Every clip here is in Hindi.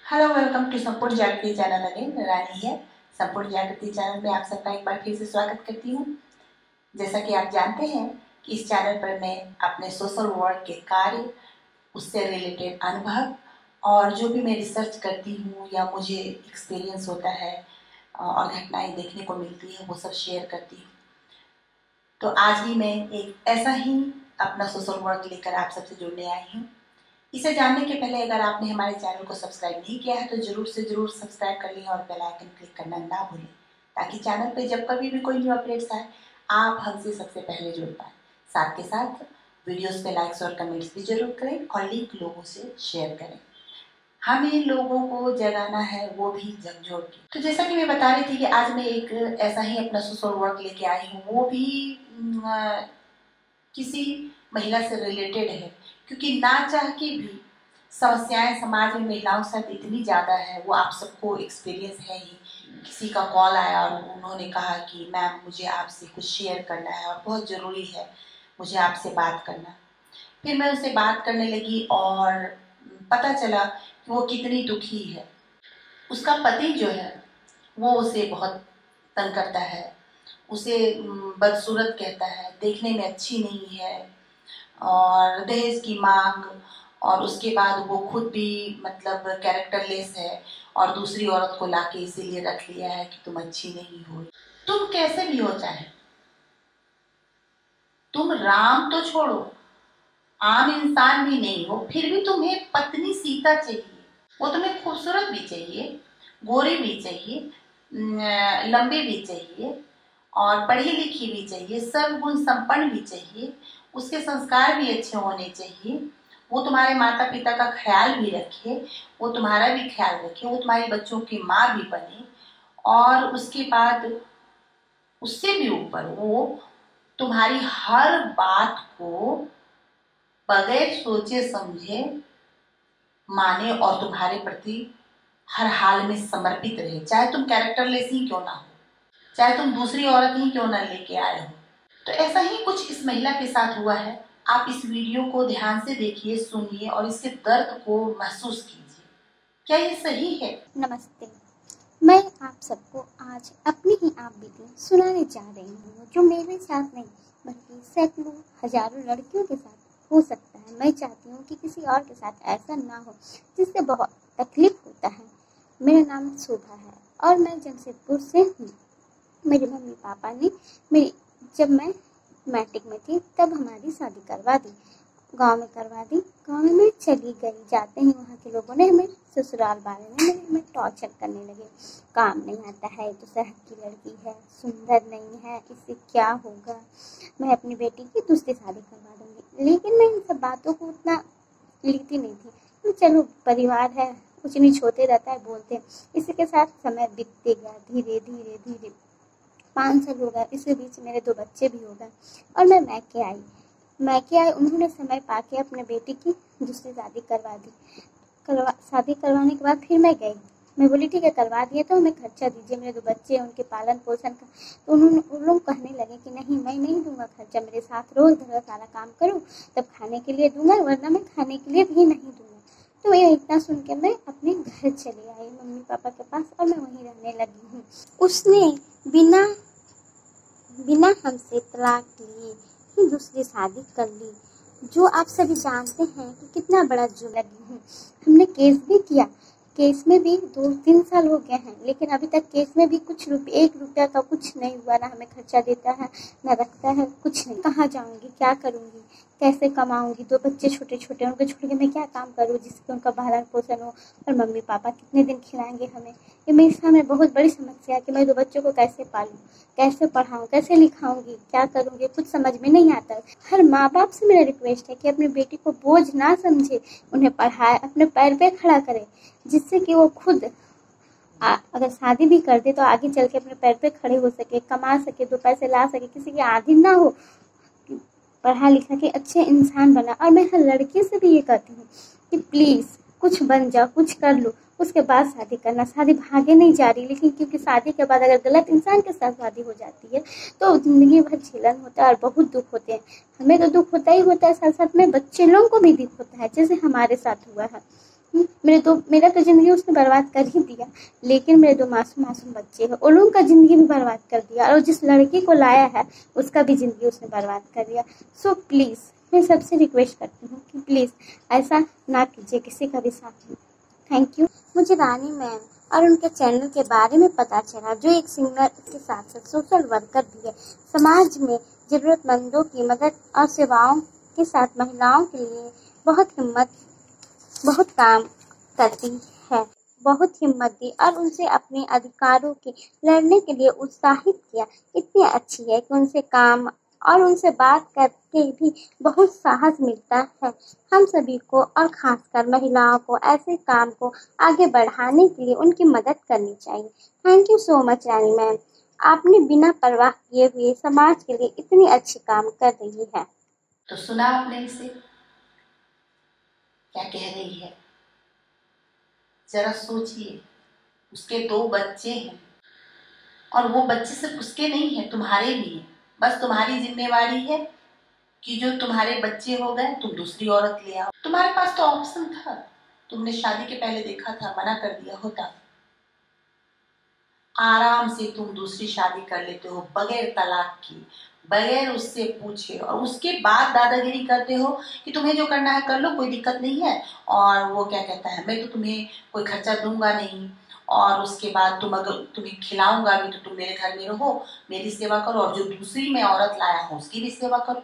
हेलो, वेलकम टू संपूर्ण जागृति चैनल। अगेन रानी है। संपूर्ण जागृति चैनल में आप सबका एक बार फिर से स्वागत करती हूँ। जैसा कि आप जानते हैं कि इस चैनल पर मैं अपने सोशल वर्क के कार्य, उससे रिलेटेड अनुभव और जो भी मैं रिसर्च करती हूँ या मुझे एक्सपीरियंस होता है और घटनाएं देखने को मिलती है, वो सब शेयर करती हूँ। तो आज भी मैं एक ऐसा ही अपना सोशल वर्क लेकर आप सबसे जुड़ने आई हूँ। इसे जानने के पहले अगर आपने हमारे चैनल को सब्सक्राइब नहीं किया है तो जरूर से जरूर सब्सक्राइब कर लें और बेल आइकन क्लिक करना ना भूलें, ताकि चैनल पे जब कभी भी कोई न्यू अपडेट्स आए आप हमसे सबसे पहले जुड़ पाएं। साथ के साथ वीडियोस पे लाइक्स और कमेंट्स भी जरूर करें और लिंक लोगों से शेयर करें। हमें लोगों को जगाना है, वो भी झकझोर के। तो जैसा कि मैं बता रही थी कि आज मैं एक ऐसा ही अपना सोशल वर्क लेके आई हूँ, वो भी किसी महिला से रिलेटेड है, क्योंकि ना चाह के भी समस्याएं समाज में महिलाओं के साथ इतनी ज़्यादा है, वो आप सबको एक्सपीरियंस है ही। किसी का कॉल आया और उन्होंने कहा कि मैम मुझे आपसे कुछ शेयर करना है और बहुत ज़रूरी है, मुझे आपसे बात करना। फिर मैं उससे बात करने लगी और पता चला कि वो कितनी दुखी है। उसका पति जो है वो उसे बहुत तंग करता है, उसे बदसूरत कहता है, देखने में अच्छी नहीं है और दहेज की मांग, और उसके बाद वो खुद भी मतलब कैरेक्टरलेस है और दूसरी औरत को लाके इसीलिए रख लिया है कि तुम अच्छी नहीं हो। तुम कैसे भी हो, चाहे तुम राम तो छोड़ो, आम इंसान भी नहीं हो, फिर भी तुम्हें पत्नी सीता चाहिए। वो तुम्हें खूबसूरत भी चाहिए, गोरी भी चाहिए, लंबी भी चाहिए और पढ़ी लिखी भी चाहिए, सब गुण संपन्न भी चाहिए, उसके संस्कार भी अच्छे होने चाहिए, वो तुम्हारे माता पिता का ख्याल भी रखे, वो तुम्हारा भी ख्याल रखे, वो तुम्हारे बच्चों की माँ भी बने, और उसके बाद उससे भी ऊपर वो तुम्हारी हर बात को बगैर सोचे समझे माने और तुम्हारे प्रति हर हाल में समर्पित रहे, चाहे तुम कैरेक्टरलेस ही क्यों ना हो, चाहे तुम दूसरी औरत ही क्यों ना लेके आए हो। तो ऐसा ही कुछ इस महिला के साथ हुआ है। आप इस वीडियो को ध्यान से देखिए, सुनिए और इसके दर्द को महसूस कीजिए। क्या ये सही है? नमस्ते। मैं आप सबको आज अपनी ही आप बीती सुनाने जा रही हूँ, जो मेरे साथ नहीं बल्कि सैकड़ों हजारों लड़कियों के साथ हो सकता है। मैं चाहती हूँ कि किसी और के साथ ऐसा ना हो, जिससे बहुत तकलीफ होता है। मेरा नाम शोभा है और मैं जमशेदपुर से हूँ। मेरे मम्मी पापा ने जब मैं मैट्रिक में थी तब हमारी शादी करवा दी, गांव में करवा दी। गांव में मैं चली गई, जाते ही वहाँ के लोगों ने हमें ससुराल वाले ने हमें टॉर्चर करने लगे। काम नहीं आता है, तो शहर की लड़की है, सुंदर नहीं है, इससे क्या होगा, मैं अपनी बेटी की दूसरी शादी करवा दूंगी। लेकिन मैं इन सब बातों को उतना लेती नहीं थी। तो चलो परिवार है, कुछ नीच होते रहता है, बोलते हैं। इसी के साथ समय बीतते गया, धीरे धीरे धीरे 5 साल हो गए। इसके बीच मेरे 2 बच्चे भी हो गए और मैं मैके आई। उन्होंने समय पाके अपने बेटी की दूसरी शादी करवा दी। शादी करवाने के बाद फिर मैं गई, मैं बोली ठीक है करवा दिए तो हमें खर्चा दीजिए, मेरे 2 बच्चे हैं, उनके पालन पोषण का। तो उन लोग कहने लगे कि नहीं, मैं नहीं दूंगा खर्चा, मेरे साथ रोज घर सारा काम करो तब खाने के लिए दूंगा, वरना मैं खाने के लिए भी नहीं दूंगा। तो ये इतना सुन के मैं अपने घर चली आई मम्मी पापा के पास और मैं वहीं रहने लगी हूँ। उसने बिना हमसे तलाक लिए ही दूसरी शादी कर ली, जो आप सभी जानते हैं कि कितना बड़ा जुर्म लगी हूँ। हमने केस भी किया, केस में भी 2-3 साल हो गए हैं, लेकिन अभी तक केस में भी कुछ 1 रुपया का कुछ नहीं हुआ। ना हमें खर्चा देता है, ना रखता है, कुछ नहीं। कहाँ जाऊँगी, क्या करूँगी, कैसे कमाऊँगी? 2 बच्चे छोटे छोटे, उनको छोड़ के मैं क्या काम करूँ जिससे उनका भरण पोषण हो? और मम्मी पापा कितने दिन खिलाएंगे हमें? ये मेरे सामने बहुत बड़ी समस्या है कि मैं 2 बच्चों को कैसे पालूँ, कैसे पढ़ाऊँ, कैसे लिखाऊंगी, क्या करूँगी, कुछ समझ में नहीं आता। हर माँ बाप से मेरा रिक्वेस्ट है कि अपनी बेटी को बोझ ना समझे, उन्हें पढ़ाए, अपने पैर पे खड़ा करे, जिससे कि वो खुद अगर शादी भी कर दे तो आगे चल के अपने पैर पे खड़े हो सके, कमा सके, 2 पैसे ला सके, किसी की आदि ना हो, पढ़ा लिखा के अच्छे इंसान बना। और मैं हर लड़की से भी ये कहती हूँ कि प्लीज़ कुछ बन जाओ, कुछ कर लो, उसके बाद शादी करना। शादी भागे नहीं जा रही, लेकिन क्योंकि शादी के बाद अगर गलत इंसान के साथ शादी हो जाती है तो ज़िंदगी भर झेलन होता है और बहुत दुख होते हैं। हमें तो दुख होता ही होता है, साथ साथ में बच्चे लोगों को भी दुख होता है, जैसे हमारे साथ हुआ है। मेरा तो ज़िंदगी उसने बर्बाद कर ही दिया, लेकिन मेरे 2 मासूम मासूम बच्चे हैं, उन लोगों का ज़िंदगी भी बर्बाद कर दिया, और जिस लड़के को लाया है उसका भी ज़िंदगी उसने बर्बाद कर दिया। सो प्लीज़ मैं सबसे रिक्वेस्ट करती हूँ कि प्लीज़ ऐसा ना कीजिए किसी का भी साथ में। Thank you. मुझे रानी मैम और उनके चैनल के बारे में पता चला, जो एक सिंगर के साथ साथ सोशल वर्कर भी है। समाज में ज़रूरतमंदों की मदद और सेवाओं के साथ महिलाओं के लिए बहुत काम करती है, बहुत हिम्मत दी और उनसे अपने अधिकारों के लड़ने के लिए उत्साहित किया। इतनी अच्छी है कि उनसे काम और उनसे बात करके भी बहुत साहस मिलता है। हम सभी को और खासकर महिलाओं को ऐसे काम को आगे बढ़ाने के लिए उनकी मदद करनी चाहिए। Thank you so much Rani ma'am, आपने बिना परवाह किए हुए समाज के लिए इतनी अच्छी काम कर रही है। तो सुना आपने इसे क्या कह रही है? जरा सोचिए, उसके 2 बच्चे हैं और वो बच्चे सिर्फ उसके नहीं है, तुम्हारे भी हैं। बस तुम्हारी जिम्मेवारी है कि जो तुम्हारे बच्चे हो गए तुम दूसरी औरत ले आओ। तुम्हारे पास तो ऑप्शन था, तुमने शादी के पहले देखा था, मना कर दिया होता। आराम से तुम दूसरी शादी कर लेते हो बगैर तलाक की, बगैर उससे पूछे, और उसके बाद दादागिरी करते हो कि तुम्हें जो करना है कर लो, कोई दिक्कत नहीं है। और वो क्या कहता है, मैं तो तुम्हें कोई खर्चा दूंगा नहीं, और उसके बाद अगर तुम्हें खिलाऊंगा भी तो तुम मेरे घर में रहो, मेरी सेवा करो, और जो दूसरी मैं औरत लाया हूँ उसकी भी सेवा करो।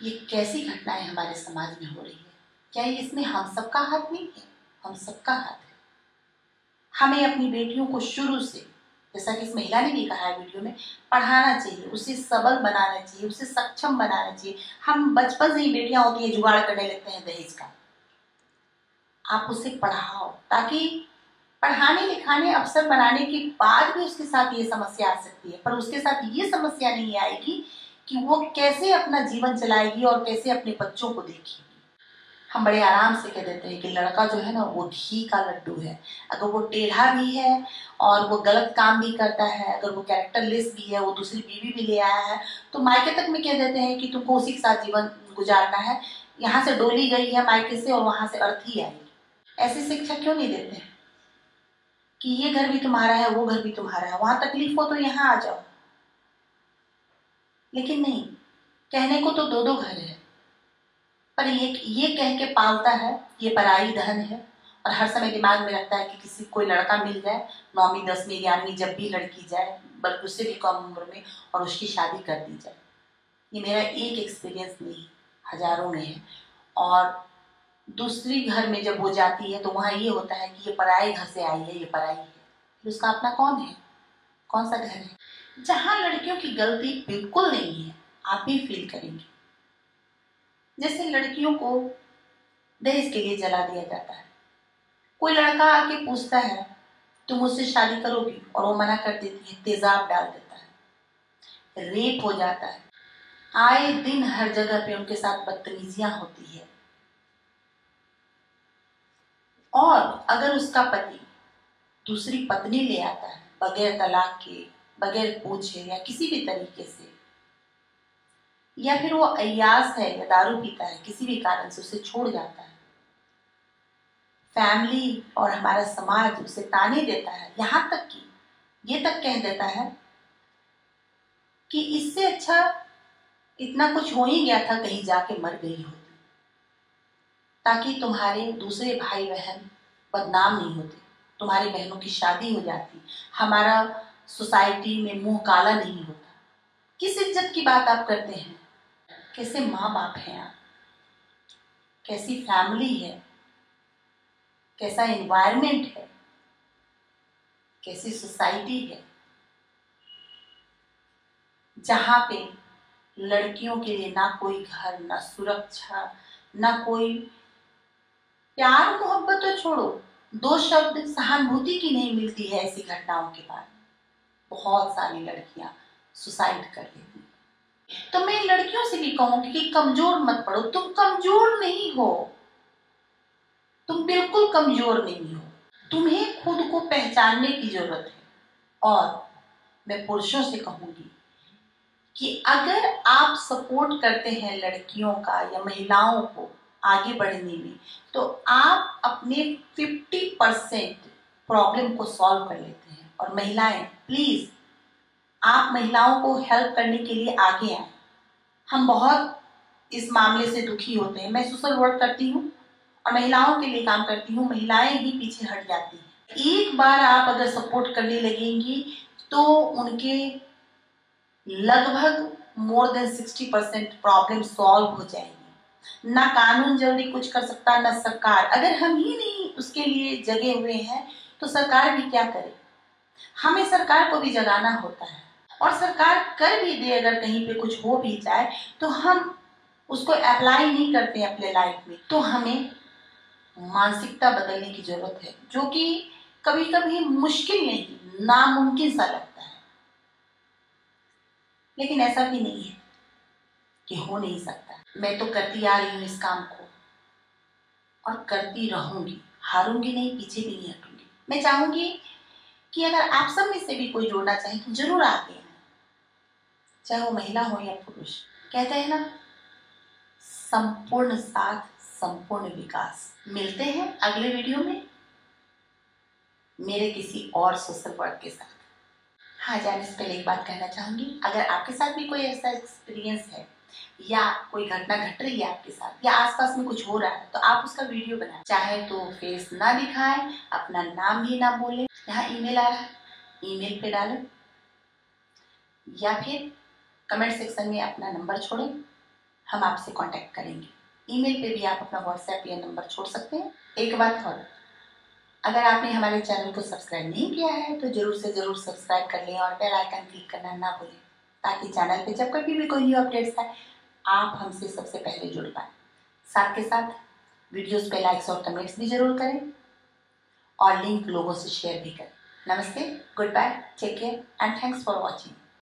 ये कैसी घटनाएं हमारे समाज में हो रही है? क्या इसमें हम सबका हाथ नहीं है? हम सबका हाथ है। हमें अपनी बेटियों को शुरू से, जैसा कि इस महिला ने भी कहा है वीडियो में, पढ़ाना चाहिए, उसे सबल बनाना चाहिए, उसे सक्षम बनाना चाहिए। हम बचपन से ही बेटियां होती है जुगाड़ करने लगते हैं दहेज का। आप उसे पढ़ाओ, ताकि पढ़ाने लिखाने अफसर बनाने के बाद भी उसके साथ ये समस्या आ सकती है, पर उसके साथ ये समस्या नहीं आएगी कि वो कैसे अपना जीवन चलाएगी और कैसे अपने बच्चों को देखेगी। हम बड़े आराम से कह देते हैं कि लड़का जो है ना वो घी का लड्डू है। अगर वो टेढ़ा भी है और वो गलत काम भी करता है, अगर वो कैरेक्टरलेस भी है, वो दूसरी बीवी भी ले आया है, तो मायके तक में कह देते हैं कि तुमको उसी के साथ जीवन गुजारना है। यहाँ से डोली गई है मायके से और वहां से अर्थी आएगी। ऐसी शिक्षा क्यों नहीं देते हैं कि ये घर भी तुम्हारा है, वो घर भी तुम्हारा है, वहां तकलीफ हो तो यहाँ आ जाओ। लेकिन नहीं, कहने को तो 2-2 घर है, पर ये कह के पालता है ये पराई धन है, और हर समय दिमाग में रखता है कि किसी कोई लड़का मिल जाए 9वीं 10वीं 11वीं जब भी लड़की जाए, बल्कि उससे भी कम उम्र में, और उसकी शादी कर दी जाए। ये मेरा एक एक्सपीरियंस नहीं, हजारों में है। और दूसरी घर में जब वो जाती है तो वहाँ ये होता है कि ये पराए घर से आई है, ये पराई है, फिर उसका अपना कौन है? कौन सा घर है? जहाँ लड़कियों की गलती बिल्कुल नहीं है, आप भी फील करेंगे। जैसे लड़कियों को दहेज के लिए जला दिया जाता है। कोई लड़का आके पूछता है तुम मुझसे शादी करोगी, और वो मना कर देती है, तेजाब डाल देता है, रेप हो जाता है। आए दिन हर जगह पे उनके साथ बदतमीजियां होती है। और अगर उसका पति दूसरी पत्नी ले आता है बगैर तलाक के, बगैर पूछे या किसी भी तरीके से, या फिर वो अय्यास है या दारू पीता है, किसी भी कारण से उसे छोड़ जाता है, फैमिली और हमारा समाज उसे ताने देता है, यहाँ तक कि ये तक कह देता है कि इससे अच्छा इतना कुछ हो ही गया था कहीं जाके मर गई होती, ताकि तुम्हारे दूसरे भाई बहन बदनाम नहीं होते, तुम्हारी बहनों की शादी हो जाती, हमारा सोसाइटी में मुंह काला नहीं होता। किस इज्जत की बात आप करते हैं? कैसे माँ बाप हैं आप? कैसी फैमिली है? कैसा एनवायरनमेंट है? कैसी सोसाइटी है जहां पे लड़कियों के लिए ना कोई घर, ना सुरक्षा, ना कोई प्यार मोहब्बत तो छोड़ो, 2 शब्द सहानुभूति की नहीं मिलती है। ऐसी घटनाओं के बाद बहुत सारी लड़कियां सुसाइड कर लेती हैं। तो मैं लड़कियों से भी कहूंगी कि कमजोर मत पड़ो, तुम कमजोर नहीं हो, तुम बिल्कुल कमजोर नहीं हो। तुम्हें खुद को पहचानने की जरूरत है। और मैं पुरुषों से कहूंगी कि अगर आप सपोर्ट करते हैं लड़कियों का या महिलाओं को आगे बढ़ने में, तो आप अपने 50% प्रॉब्लम को सॉल्व कर लेते हैं। और महिलाएं, प्लीज आप महिलाओं को हेल्प करने के लिए आगे आए। हम बहुत इस मामले से दुखी होते हैं। मैं सोशल वर्क करती हूँ और महिलाओं के लिए काम करती हूँ, महिलाएं ही पीछे हट जाती हैं। एक बार आप अगर सपोर्ट करने लगेंगी तो उनके लगभग मोर देन 60% प्रॉब्लम सॉल्व हो जाएंगी। ना कानून जल्दी कुछ कर सकता, ना सरकार। अगर हम ही नहीं उसके लिए जगे हुए हैं तो सरकार भी क्या करे। हमें सरकार को भी जगाना होता है, और सरकार कर भी दे, अगर कहीं पे कुछ हो भी जाए तो हम उसको अप्लाई नहीं करते अपने लाइफ में। तो हमें मानसिकता बदलने की जरूरत है, जो कि कभी कभी मुश्किल नहीं, नामुमकिन सा लगता है, लेकिन ऐसा भी नहीं है कि हो नहीं सकता। मैं तो करती आ रही हूँ इस काम को और करती रहूंगी, हारूंगी नहीं, पीछे भी नहीं हटूंगी। मैं चाहूंगी कि अगर आप सब में से भी कोई जोड़ना चाहे तो जरूर आगे आए, चाहे वो महिला हो या पुरुष। कहते हैं ना, संपूर्ण साथ संपूर्ण विकास। मिलते हैं अगले वीडियो में मेरे किसी और सोशल वर्क के साथ। हाँ, जाने से पहले एक बात कहना चाहूंगी, अगर आपके साथ भी कोई ऐसा एक्सपीरियंस है या कोई घटना घट रही है आपके साथ या आसपास में कुछ हो रहा है, तो आप उसका वीडियो बनाएं। चाहे तो फेस ना दिखाएं, अपना नाम भी ना बोलें, यहाँ ईमेल आ रहा है, ईमेल पे डालें, या फिर कमेंट सेक्शन में अपना नंबर छोड़ें, हम आपसे कांटेक्ट करेंगे। ईमेल पे भी आप अपना व्हाट्सएप या नंबर छोड़ सकते हैं। एक बात और, अगर आपने हमारे चैनल को सब्सक्राइब नहीं किया है तो जरूर से जरूर सब्सक्राइब कर लें और बेल आइकन क्लिक करना ना भूलें, ताकि चैनल पे जब कभी भी कोई न्यू अपडेट्स आए आप हमसे सबसे पहले जुड़ पाए। साथ के साथ वीडियोस पे लाइक्स और कमेंट्स भी जरूर करें और लिंक लोगों से शेयर भी करें। नमस्ते, good bye, take care and thanks for watching.